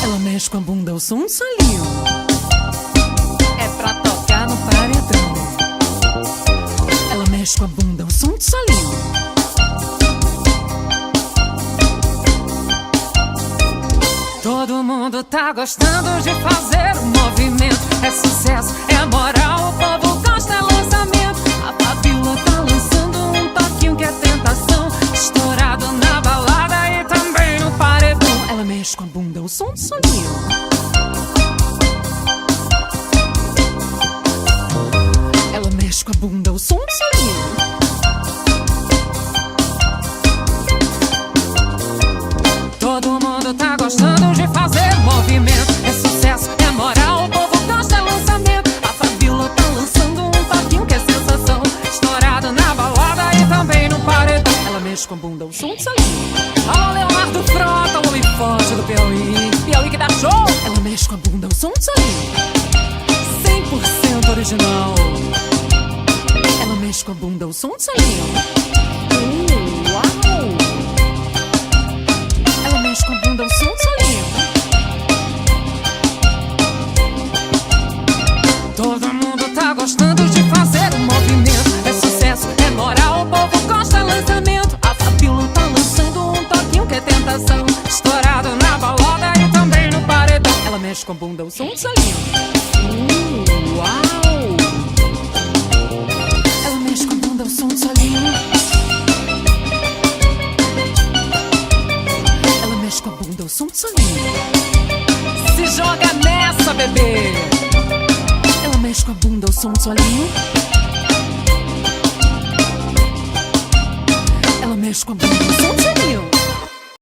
Ela mexe com a bunda, o som do solinho. É pra tocar no paredão. Ela mexe com a bunda, o som do solinho. Todo mundo tá gostando de fazer o movimento. É sucesso, é moral, o povo gosta, é lançamento. A Fabiola tá lançando um toquinho que é tentação. Estourado na balada e também no paredão. Ela mexe com a bunda, o som do solinho. Ela mexe com a bunda, o som do solinho. Todo mundo tá gostando de fazer movimento. É sucesso, é moral, o povo gosta, é lançamento. A Fabiola tá lançando um toquinho que é sensação. Estourado na balada e também no paredão. Ela mexe com a bunda, o som do solinho. Alô, Leonardo Frota, o homem forte do Piauí. Piauí que dá show. Ela mexe com a bunda, o som do solinho. 100% original. Ela mexe com a bunda, o som do solinho. Uau! Ela mexe com a bunda, o som do solinho. Todo mundo tá gostando de fazer o movimento. É sucesso, é moral, o povo gosta, é lançamento. A Fabiola tá lançando um toquinho que é tentação. Estourado na balada e também no paredão. Ela mexe com a bunda, o som do solinho. Uau! Ela mexe com a bunda, o som do solinho. Ela mexe com a bunda, o som do solinho. Se joga nessa, bebê. Ela mexe com a bunda, o som do solinho. Ela mexe com a bunda, o som do solinho.